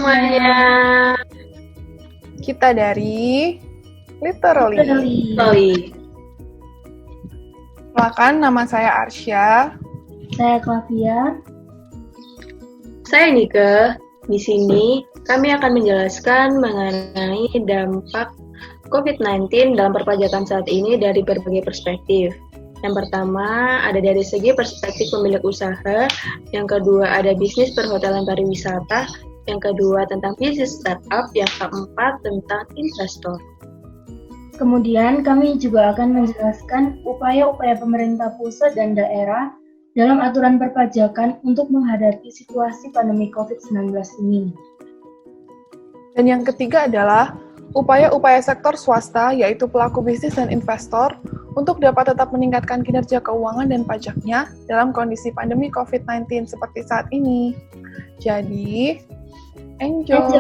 semuanya. Kita dari Literally. Silakan, nama saya Arsya. Saya Clavia. Saya Nike. Di sini kami akan menjelaskan mengenai dampak COVID-19 dalam perpajakan saat ini dari berbagai perspektif. Yang pertama ada dari segi perspektif pemilik usaha, yang kedua ada bisnis perhotelan pariwisata, yang kedua tentang bisnis startup, yang keempat tentang investor. Kemudian kami juga akan menjelaskan upaya-upaya pemerintah pusat dan daerah dalam aturan perpajakan untuk menghadapi situasi pandemi COVID-19 ini. Dan yang ketiga adalah upaya-upaya sektor swasta, yaitu pelaku bisnis dan investor, untuk dapat tetap meningkatkan kinerja keuangan dan pajaknya dalam kondisi pandemi COVID-19 seperti saat ini. Jadi, enjoy!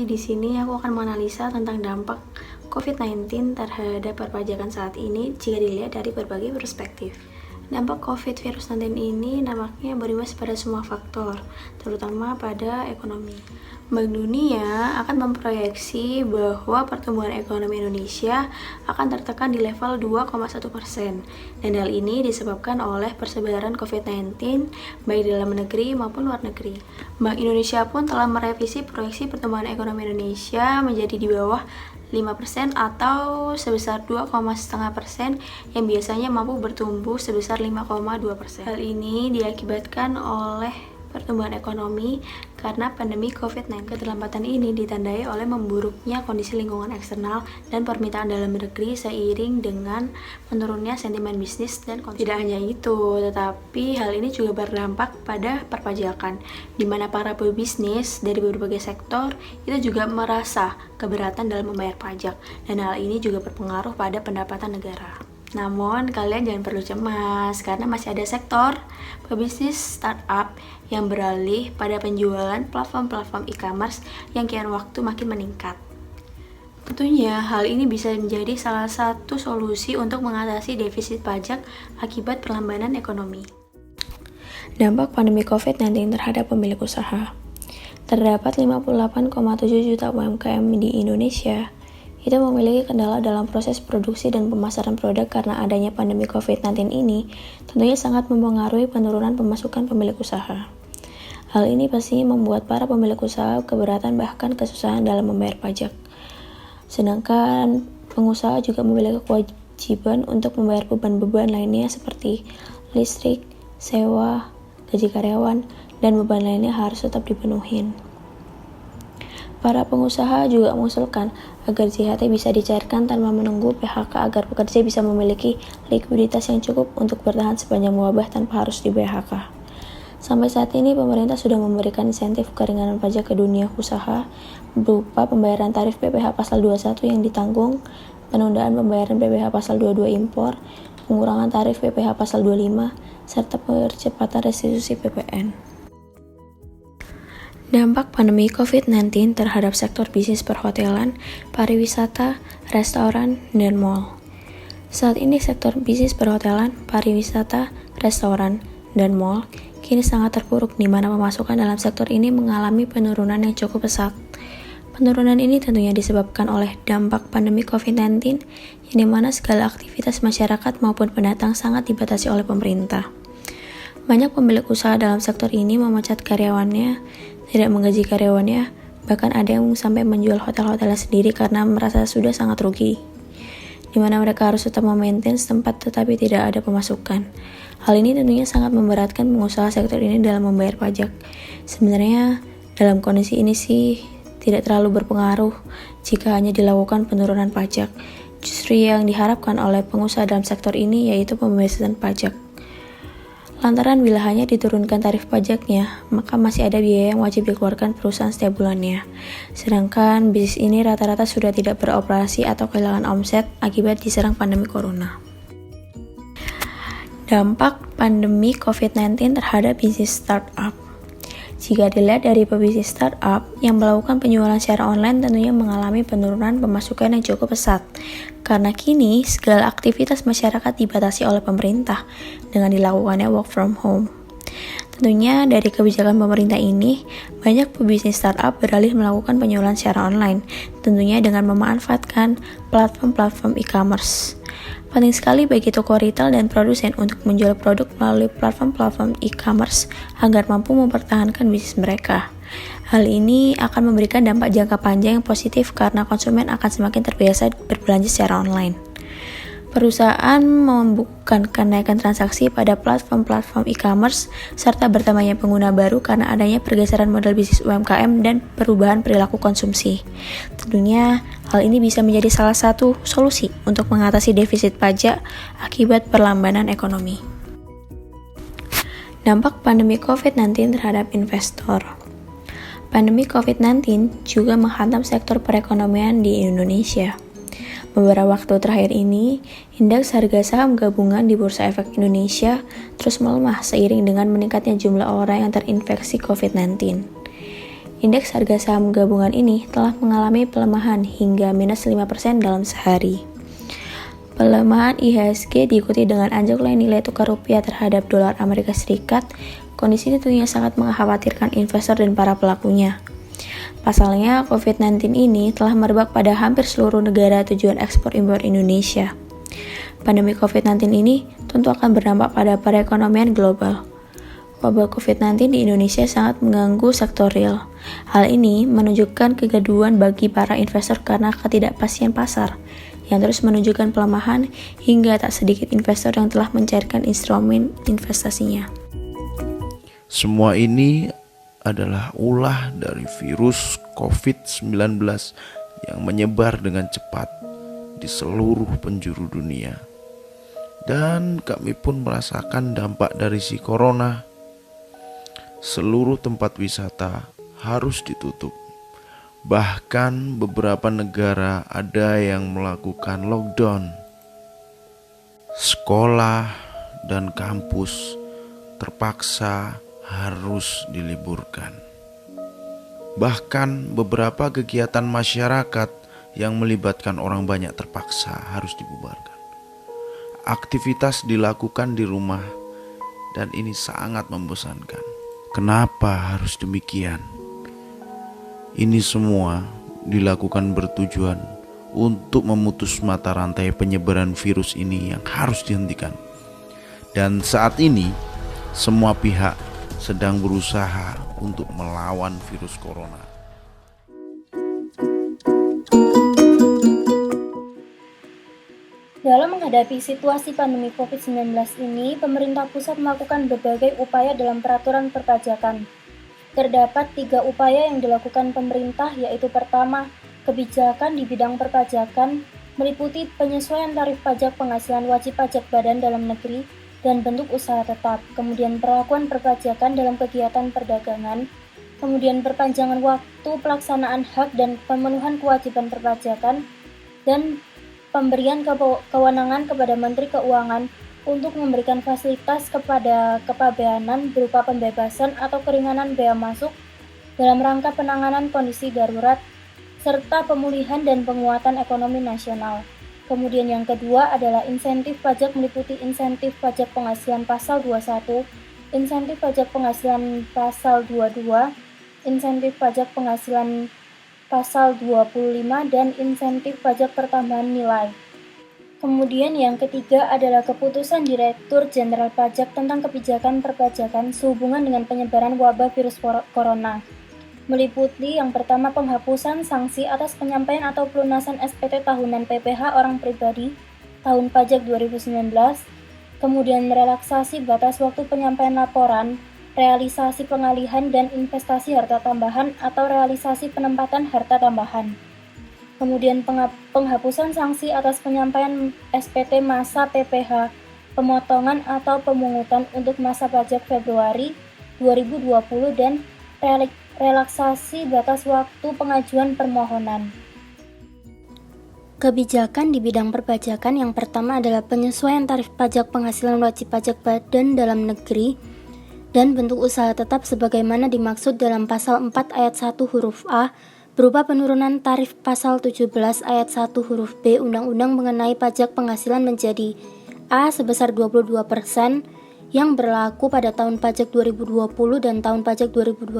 Di sini aku akan menganalisa tentang dampak COVID-19 terhadap perpajakan saat ini jika dilihat dari berbagai perspektif. Dampak COVID-19 ini nampaknya berimbas pada semua faktor, terutama pada ekonomi. Bank Dunia akan memproyeksi bahwa pertumbuhan ekonomi Indonesia akan tertekan di level 2,1%, dan hal ini disebabkan oleh persebaran COVID-19 baik dalam negeri maupun luar negeri. Bank Indonesia pun telah merevisi proyeksi pertumbuhan ekonomi Indonesia menjadi di bawah 5% atau sebesar 2,5% yang biasanya mampu bertumbuh sebesar 5,2%. Hal ini diakibatkan oleh pertumbuhan ekonomi karena pandemi COVID-19. Keterlambatan ini ditandai oleh memburuknya kondisi lingkungan eksternal dan permintaan dalam negeri seiring dengan menurunnya sentimen bisnis dan konsumen. Tidak hanya itu, tetapi hal ini juga berdampak pada perpajakan, di mana para pebisnis dari berbagai sektor itu juga merasa keberatan dalam membayar pajak, dan hal ini juga berpengaruh pada pendapatan negara. Namun, kalian jangan perlu cemas karena masih ada sektor pebisnis startup yang beralih pada penjualan platform-platform e-commerce yang kian waktu makin meningkat. Tentunya, hal ini bisa menjadi salah satu solusi untuk mengatasi defisit pajak akibat perlambatan ekonomi. Dampak pandemi COVID-19 terhadap pemilik usaha. Terdapat 58,7 juta UMKM di Indonesia itu memiliki kendala dalam proses produksi dan pemasaran produk karena adanya pandemi COVID-19 ini tentunya sangat mempengaruhi penurunan pemasukan pemilik usaha. Hal ini pastinya membuat para pemilik usaha keberatan bahkan kesusahan dalam membayar pajak. Sedangkan pengusaha juga memiliki kewajiban untuk membayar beban-beban lainnya seperti listrik, sewa, gaji karyawan, dan beban lainnya harus tetap dipenuhi. Para pengusaha juga mengusulkan agar JHT bisa dicairkan tanpa menunggu PHK agar pekerja bisa memiliki likuiditas yang cukup untuk bertahan sepanjang wabah tanpa harus di PHK. Sampai saat ini pemerintah sudah memberikan insentif keringanan pajak ke dunia usaha berupa pembayaran tarif PPh pasal 21 yang ditanggung, penundaan pembayaran PPh pasal 22 impor, pengurangan tarif PPh pasal 25, serta percepatan restitusi PPN. Dampak pandemi COVID-19 terhadap sektor bisnis perhotelan, pariwisata, restoran, dan mal. Saat ini sektor bisnis perhotelan, pariwisata, restoran, dan mal kini sangat terpuruk di mana pemasukan dalam sektor ini mengalami penurunan yang cukup pesat. Penurunan ini tentunya disebabkan oleh dampak pandemi COVID-19 yang dimana segala aktivitas masyarakat maupun pendatang sangat dibatasi oleh pemerintah. Banyak pemilik usaha dalam sektor ini memecat karyawannya, tidak menggaji karyawannya, bahkan ada yang sampai menjual hotel-hotelnya sendiri karena merasa sudah sangat rugi. di mana mereka harus tetap memaintain tempat tetapi tidak ada pemasukan. Hal ini tentunya sangat memberatkan pengusaha sektor ini dalam membayar pajak. Sebenarnya dalam kondisi ini sih tidak terlalu berpengaruh jika hanya dilakukan penurunan pajak. Justru yang diharapkan oleh pengusaha dalam sektor ini yaitu pembebasan pajak. Lantaran bila hanya diturunkan tarif pajaknya, maka masih ada biaya yang wajib dikeluarkan perusahaan setiap bulannya. Sedangkan bisnis ini rata-rata sudah tidak beroperasi atau kehilangan omset akibat diserang pandemi corona. Dampak pandemi COVID-19 terhadap bisnis startup. Jika dilihat dari pebisnis startup yang melakukan penjualan secara online tentunya mengalami penurunan pemasukan yang cukup pesat. Karena kini segala aktivitas masyarakat dibatasi oleh pemerintah dengan dilakukannya work from home. Tentunya dari kebijakan pemerintah ini, banyak pebisnis startup beralih melakukan penjualan secara online, tentunya dengan memanfaatkan platform-platform e-commerce. Penting sekali bagi toko retail dan produsen untuk menjual produk melalui platform-platform e-commerce agar mampu mempertahankan bisnis mereka. Hal ini akan memberikan dampak jangka panjang yang positif karena konsumen akan semakin terbiasa berbelanja secara online. Perusahaan membukukan kenaikan transaksi pada platform-platform e-commerce serta bertambahnya pengguna baru karena adanya pergeseran model bisnis UMKM dan perubahan perilaku konsumsi. Tentunya hal ini bisa menjadi salah satu solusi untuk mengatasi defisit pajak akibat perlambatan ekonomi. Dampak pandemi COVID-19 terhadap investor. Pandemi COVID-19 juga menghantam sektor perekonomian di Indonesia. Beberapa waktu terakhir ini, indeks harga saham gabungan di Bursa Efek Indonesia terus melemah seiring dengan meningkatnya jumlah orang yang terinfeksi COVID-19. Indeks harga saham gabungan ini telah mengalami pelemahan hingga minus 5% dalam sehari. Pelemahan IHSG diikuti dengan anjloknya nilai tukar rupiah terhadap dolar Amerika Serikat. Kondisi ini tentunya sangat mengkhawatirkan investor dan para pelakunya. Pasalnya, COVID-19 ini telah merebak pada hampir seluruh negara tujuan ekspor-impor Indonesia. Pandemi COVID-19 ini tentu akan berdampak pada perekonomian global. Wabah COVID-19 di Indonesia sangat mengganggu sektor real. Hal ini menunjukkan kegaduhan bagi para investor karena ketidakpastian pasar, yang terus menunjukkan pelemahan hingga tak sedikit investor yang telah mencairkan instrumen investasinya. Semua ini adalah ulah dari virus COVID-19 yang menyebar dengan cepat di seluruh penjuru dunia. Dan kami pun merasakan dampak dari si corona. Seluruh tempat wisata harus ditutup. Bahkan beberapa negara ada yang melakukan lockdown. Sekolah dan kampus terpaksa harus diliburkan. Bahkan beberapa kegiatan masyarakat yang melibatkan orang banyak terpaksa harus dibubarkan. Aktivitas dilakukan di rumah dan ini sangat membosankan. Kenapa harus demikian? Ini semua dilakukan bertujuan untuk memutus mata rantai penyebaran virus ini yang harus dihentikan. Dan saat ini semua pihak sedang berusaha untuk melawan virus corona. Dalam menghadapi situasi pandemi COVID-19 ini, pemerintah pusat melakukan berbagai upaya dalam peraturan perpajakan. Terdapat 3 upaya yang dilakukan pemerintah, yaitu pertama, kebijakan di bidang perpajakan meliputi penyesuaian tarif pajak penghasilan wajib pajak badan dalam negeri dan bentuk usaha tetap, kemudian perlakuan perpajakan dalam kegiatan perdagangan, kemudian perpanjangan waktu pelaksanaan hak dan pemenuhan kewajiban perpajakan, dan pemberian kewenangan kepada Menteri Keuangan untuk memberikan fasilitas kepada kepabeanan berupa pembebasan atau keringanan bea masuk dalam rangka penanganan kondisi darurat, serta pemulihan dan penguatan ekonomi nasional. Kemudian yang kedua adalah insentif pajak meliputi insentif pajak penghasilan pasal 21, insentif pajak penghasilan pasal 22, insentif pajak penghasilan pasal 25, dan insentif pajak pertambahan nilai. Kemudian yang ketiga adalah keputusan Direktur Jenderal Pajak tentang kebijakan perpajakan sehubungan dengan penyebaran wabah virus corona. meliputi yang pertama penghapusan sanksi atas penyampaian atau pelunasan SPT tahunan PPh orang pribadi tahun pajak 2019, kemudian relaksasi batas waktu penyampaian laporan, realisasi pengalihan dan investasi harta tambahan atau realisasi penempatan harta tambahan. Kemudian penghapusan sanksi atas penyampaian SPT masa PPh, pemotongan atau pemungutan untuk masa pajak Februari 2020 dan relaksasi batas waktu pengajuan permohonan. Kebijakan di bidang perpajakan yang pertama adalah penyesuaian tarif pajak penghasilan wajib pajak badan dalam negeri dan bentuk usaha tetap sebagaimana dimaksud dalam pasal 4 ayat 1 huruf A berupa penurunan tarif pasal 17 ayat 1 huruf B Undang-Undang mengenai pajak penghasilan menjadi A sebesar 22% yang berlaku pada tahun pajak 2020 dan tahun pajak 2021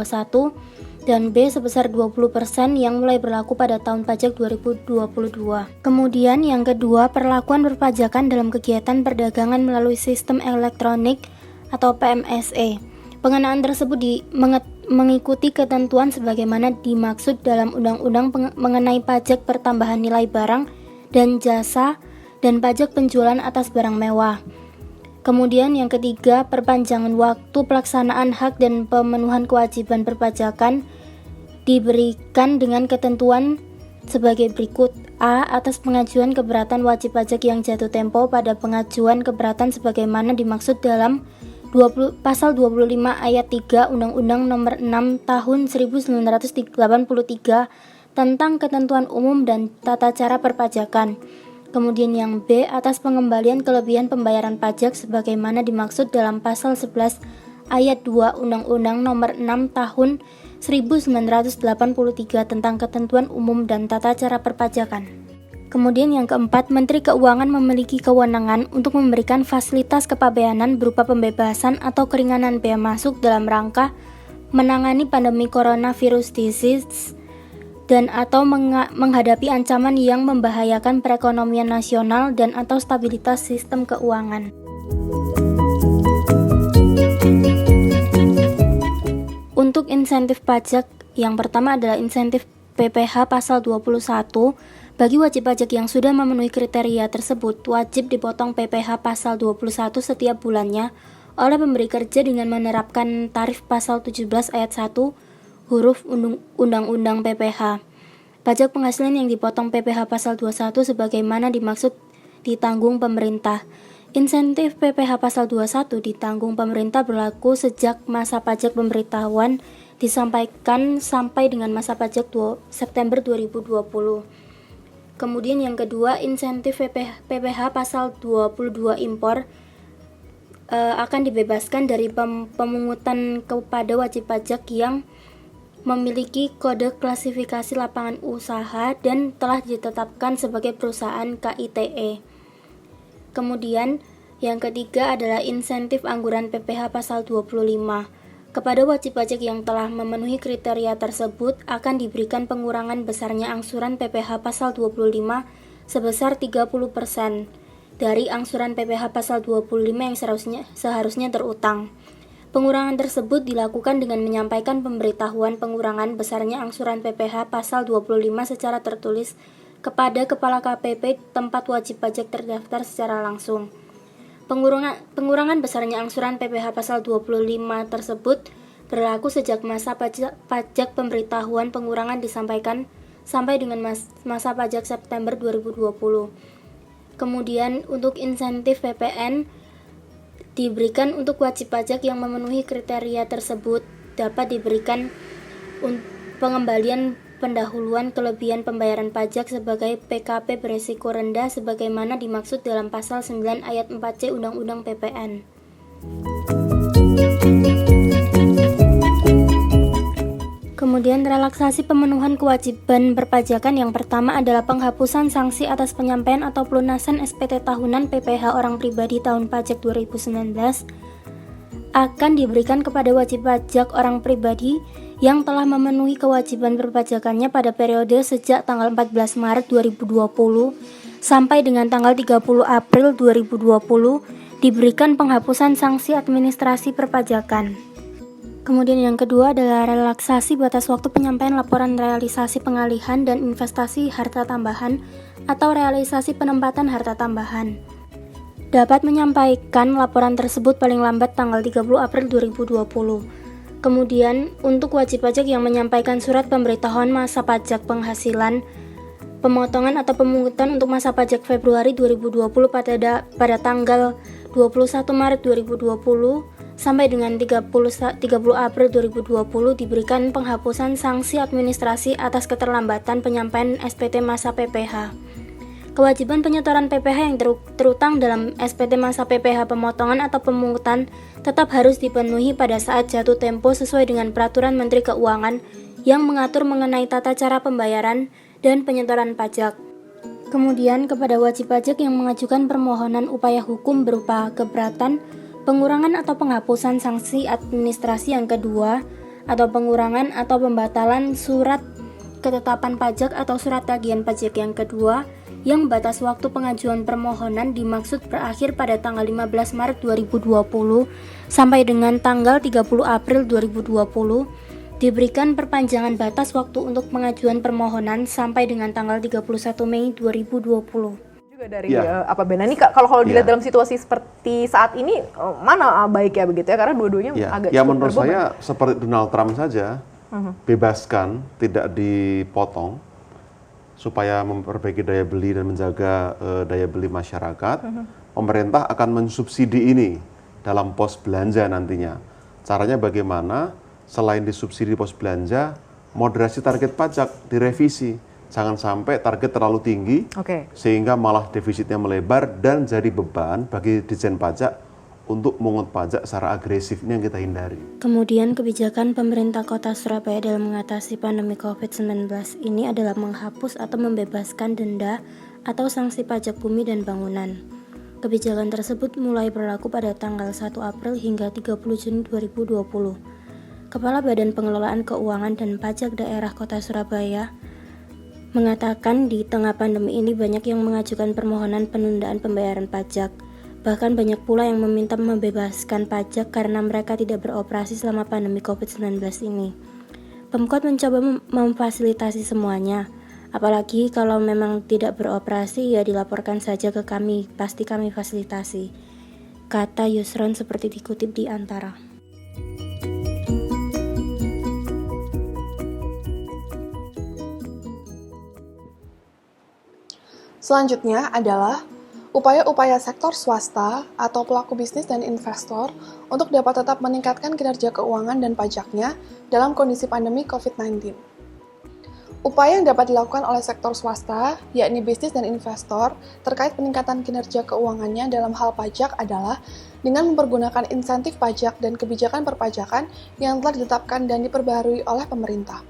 dan B sebesar 20% yang mulai berlaku pada tahun pajak 2022. Kemudian yang kedua, perlakuan perpajakan dalam kegiatan perdagangan melalui sistem elektronik atau PMSE. Pengenaan tersebut mengikuti ketentuan sebagaimana dimaksud dalam Undang-Undang mengenai pajak pertambahan nilai barang dan jasa dan pajak penjualan atas barang mewah. Kemudian yang ketiga, perpanjangan waktu pelaksanaan hak dan pemenuhan kewajiban perpajakan diberikan dengan ketentuan sebagai berikut. A. Atas pengajuan keberatan wajib pajak yang jatuh tempo pada pengajuan keberatan sebagaimana dimaksud dalam pasal 25 ayat 3 Undang-Undang Nomor 6 Tahun 1983 tentang ketentuan umum dan tata cara perpajakan. Kemudian yang B, atas pengembalian kelebihan pembayaran pajak sebagaimana dimaksud dalam pasal 11 ayat 2 Undang-Undang Nomor 6 Tahun 1983 tentang ketentuan umum dan tata cara perpajakan. Kemudian yang keempat, Menteri Keuangan memiliki kewenangan untuk memberikan fasilitas kepabeanan berupa pembebasan atau keringanan bea masuk dalam rangka menangani pandemi coronavirus disease dan atau menghadapi ancaman yang membahayakan perekonomian nasional dan atau stabilitas sistem keuangan. Untuk insentif pajak, yang pertama adalah insentif PPh pasal 21. Bagi wajib pajak yang sudah memenuhi kriteria tersebut, wajib dipotong PPh pasal 21 setiap bulannya oleh pemberi kerja dengan menerapkan tarif pasal 17 ayat 1 huruf Undang-Undang PPh. Pajak penghasilan yang dipotong PPh pasal 21 sebagaimana dimaksud ditanggung pemerintah. Insentif PPh pasal 21 ditanggung pemerintah berlaku sejak masa pajak pemberitahuan disampaikan sampai dengan masa pajak September 2020. Kemudian yang kedua, insentif PPh pasal 22 impor akan dibebaskan dari pemungutan kepada wajib pajak yang memiliki kode klasifikasi lapangan usaha dan telah ditetapkan sebagai perusahaan KITE. Kemudian yang ketiga adalah insentif angguran PPh pasal 25. Kepada wajib pajak yang telah memenuhi kriteria tersebut akan diberikan pengurangan besarnya angsuran PPh pasal 25 sebesar 30% dari angsuran PPh pasal 25 yang seharusnya terutang. Pengurangan tersebut dilakukan dengan menyampaikan pemberitahuan pengurangan besarnya angsuran PPh pasal 25 secara tertulis kepada Kepala KPP tempat wajib pajak terdaftar secara langsung. Pengurangan besarnya angsuran PPh pasal 25 tersebut berlaku sejak masa pajak pemberitahuan pengurangan disampaikan sampai dengan masa pajak September 2020. Kemudian untuk insentif PPN diberikan untuk wajib pajak yang memenuhi kriteria tersebut dapat diberikan pengembalian pendahuluan kelebihan pembayaran pajak sebagai PKP beresiko rendah sebagaimana dimaksud dalam pasal 9 ayat 4C Undang-Undang PPN. Kemudian relaksasi pemenuhan kewajiban perpajakan yang pertama adalah penghapusan sanksi atas penyampaian atau pelunasan SPT tahunan PPh orang pribadi tahun pajak 2019 akan diberikan kepada wajib pajak orang pribadi yang telah memenuhi kewajiban perpajakannya pada periode sejak tanggal 14 Maret 2020 sampai dengan tanggal 30 April 2020 diberikan penghapusan sanksi administrasi perpajakan. Kemudian yang kedua adalah relaksasi batas waktu penyampaian laporan realisasi pengalihan dan investasi harta tambahan atau realisasi penempatan harta tambahan. Dapat menyampaikan laporan tersebut paling lambat tanggal 30 April 2020. Kemudian, untuk wajib pajak yang menyampaikan surat pemberitahuan masa pajak penghasilan, pemotongan atau pemungutan untuk masa pajak Februari 2020 pada tanggal 21 Maret 2020 sampai dengan 30 April 2020 diberikan penghapusan sanksi administrasi atas keterlambatan penyampaian SPT masa PPh. Kewajiban penyetoran PPh yang terutang dalam SPT masa PPh pemotongan atau pemungutan tetap harus dipenuhi pada saat jatuh tempo sesuai dengan Peraturan Menteri Keuangan yang mengatur mengenai tata cara pembayaran dan penyetoran pajak. Kemudian kepada wajib pajak yang mengajukan permohonan upaya hukum berupa keberatan, pengurangan atau penghapusan sanksi administrasi yang kedua, atau pengurangan atau pembatalan surat ketetapan pajak atau surat tagihan pajak yang kedua, yang batas waktu pengajuan permohonan dimaksud berakhir pada tanggal 15 Maret 2020 sampai dengan tanggal 30 April 2020, diberikan perpanjangan batas waktu untuk pengajuan permohonan sampai dengan tanggal 31 Mei 2020. Juga dari apa Bena nih kalau dilihat dalam situasi seperti saat ini mana baiknya begitu ya, karena dua-duanya agak ya menurut saya seperti Donald Trump saja, bebaskan, tidak dipotong supaya memperbaiki daya beli dan menjaga daya beli masyarakat. Pemerintah akan mensubsidi ini dalam pos belanja nantinya. Caranya bagaimana? Selain disubsidi pos belanja, moderasi target pajak direvisi. Jangan sampai target terlalu tinggi, sehingga malah defisitnya melebar dan jadi beban bagi Ditjen Pajak untuk mengut pajak secara agresif. Ini yang kita hindari. Kemudian kebijakan pemerintah Kota Surabaya dalam mengatasi pandemi COVID-19 ini adalah menghapus atau membebaskan denda atau sanksi pajak bumi dan bangunan. Kebijakan tersebut mulai berlaku pada tanggal 1 April hingga 30 Juni 2020. Kepala Badan Pengelolaan Keuangan dan Pajak Daerah Kota Surabaya mengatakan di tengah pandemi ini banyak yang mengajukan permohonan penundaan pembayaran pajak. Bahkan banyak pula yang meminta membebaskan pajak karena mereka tidak beroperasi selama pandemi COVID-19 ini. Pemkot mencoba memfasilitasi semuanya, apalagi kalau memang tidak beroperasi ya dilaporkan saja ke kami, pasti kami fasilitasi, kata Yusron seperti dikutip di Antara. Selanjutnya adalah upaya-upaya sektor swasta atau pelaku bisnis dan investor untuk dapat tetap meningkatkan kinerja keuangan dan pajaknya dalam kondisi pandemi COVID-19. Upaya yang dapat dilakukan oleh sektor swasta, yakni bisnis dan investor, terkait peningkatan kinerja keuangannya dalam hal pajak adalah dengan mempergunakan insentif pajak dan kebijakan perpajakan yang telah ditetapkan dan diperbaharui oleh pemerintah.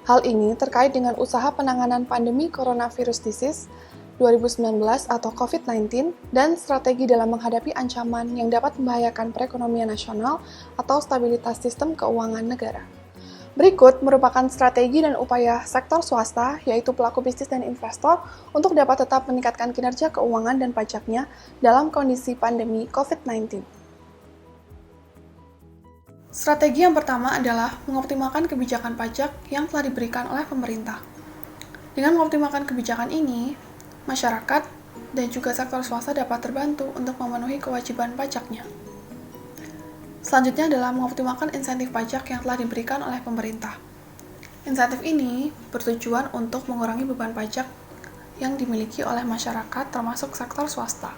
Hal ini terkait dengan usaha penanganan pandemi coronavirus disease 2019 atau COVID-19 dan strategi dalam menghadapi ancaman yang dapat membahayakan perekonomian nasional atau stabilitas sistem keuangan negara. Berikut merupakan strategi dan upaya sektor swasta, yaitu pelaku bisnis dan investor, untuk dapat tetap meningkatkan kinerja keuangan dan pajaknya dalam kondisi pandemi COVID-19. Strategi yang pertama adalah mengoptimalkan kebijakan pajak yang telah diberikan oleh pemerintah. Dengan mengoptimalkan kebijakan ini, masyarakat dan juga sektor swasta dapat terbantu untuk memenuhi kewajiban pajaknya. Selanjutnya adalah mengoptimalkan insentif pajak yang telah diberikan oleh pemerintah. Insentif ini bertujuan untuk mengurangi beban pajak yang dimiliki oleh masyarakat termasuk sektor swasta.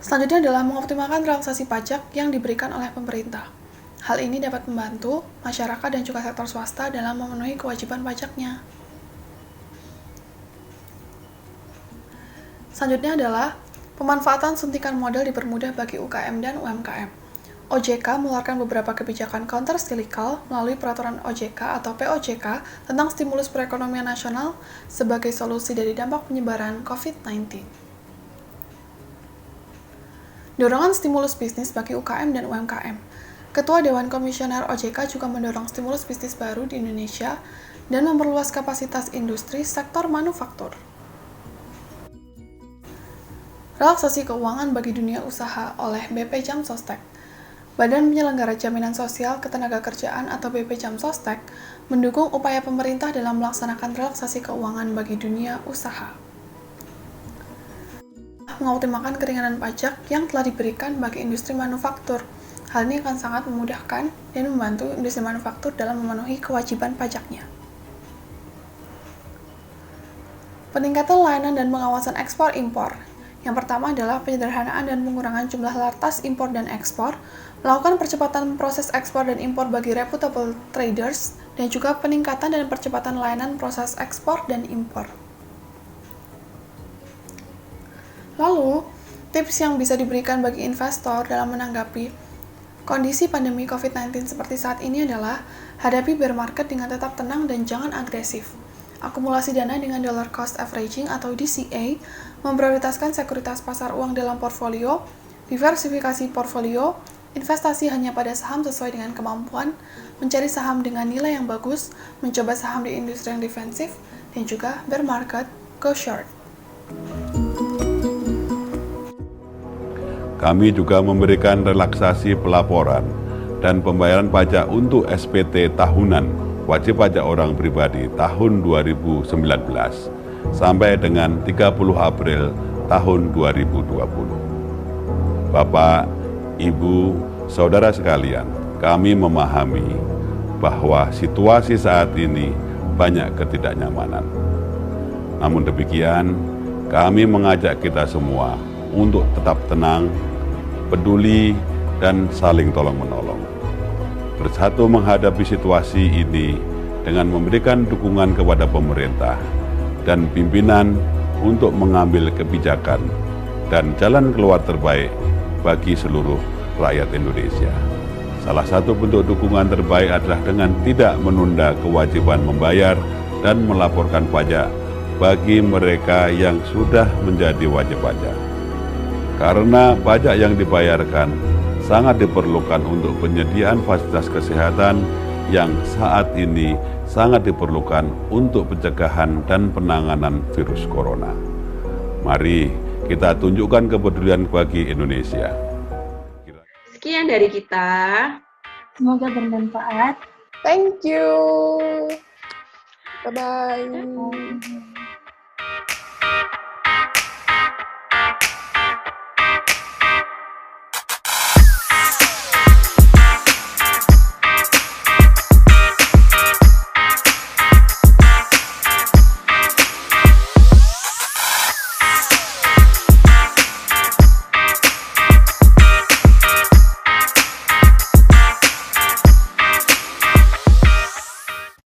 Selanjutnya adalah mengoptimalkan relaksasi pajak yang diberikan oleh pemerintah. Hal ini dapat membantu masyarakat dan juga sektor swasta dalam memenuhi kewajiban pajaknya. Selanjutnya adalah pemanfaatan suntikan modal dipermudah bagi UKM dan UMKM. OJK mengeluarkan beberapa kebijakan counter-cyclical melalui Peraturan OJK atau POJK tentang stimulus perekonomian nasional sebagai solusi dari dampak penyebaran COVID-19. Dorongan stimulus bisnis bagi UKM dan UMKM. Ketua Dewan Komisioner OJK juga mendorong stimulus bisnis baru di Indonesia dan memperluas kapasitas industri sektor manufaktur. Relaksasi keuangan bagi dunia usaha oleh BP Jam Sostek. Badan Penyelenggara Jaminan Sosial Ketenagakerjaan atau BPJAM-Sostek mendukung upaya pemerintah dalam melaksanakan relaksasi keuangan bagi dunia usaha. Mengoptimalkan keringanan pajak yang telah diberikan bagi industri manufaktur. Hal ini akan sangat memudahkan dan membantu industri manufaktur dalam memenuhi kewajiban pajaknya. Peningkatan layanan dan pengawasan ekspor-impor. Yang pertama adalah penyederhanaan dan pengurangan jumlah lartas impor dan ekspor, melakukan percepatan proses ekspor dan impor bagi reputable traders, dan juga peningkatan dan percepatan layanan proses ekspor dan impor. Lalu, tips yang bisa diberikan bagi investor dalam menanggapi kondisi pandemi COVID-19 seperti saat ini adalah hadapi bear market dengan tetap tenang dan jangan agresif. Akumulasi dana dengan dollar cost averaging atau DCA, memprioritaskan sekuritas pasar uang dalam portfolio, diversifikasi portfolio, investasi hanya pada saham sesuai dengan kemampuan, mencari saham dengan nilai yang bagus, mencoba saham di industri yang defensif, dan juga bear market, go short. Kami juga memberikan relaksasi pelaporan dan pembayaran pajak untuk SPT tahunan wajib pajak orang pribadi tahun 2019 sampai dengan 30 April tahun 2020. Bapak, Ibu, Saudara sekalian, kami memahami bahwa situasi saat ini banyak ketidaknyamanan. Namun demikian, kami mengajak kita semua untuk tetap tenang, peduli, dan saling tolong-menolong. Bersatu menghadapi situasi ini dengan memberikan dukungan kepada pemerintah dan pimpinan untuk mengambil kebijakan dan jalan keluar terbaik bagi seluruh rakyat Indonesia. Salah satu bentuk dukungan terbaik adalah dengan tidak menunda kewajiban membayar dan melaporkan pajak bagi mereka yang sudah menjadi wajib pajak. Karena pajak yang dibayarkan sangat diperlukan untuk penyediaan fasilitas kesehatan yang saat ini sangat diperlukan untuk pencegahan dan penanganan virus corona. Mari kita tunjukkan kepedulian bagi Indonesia. Sekian dari kita. Semoga bermanfaat. Thank you. Bye-bye.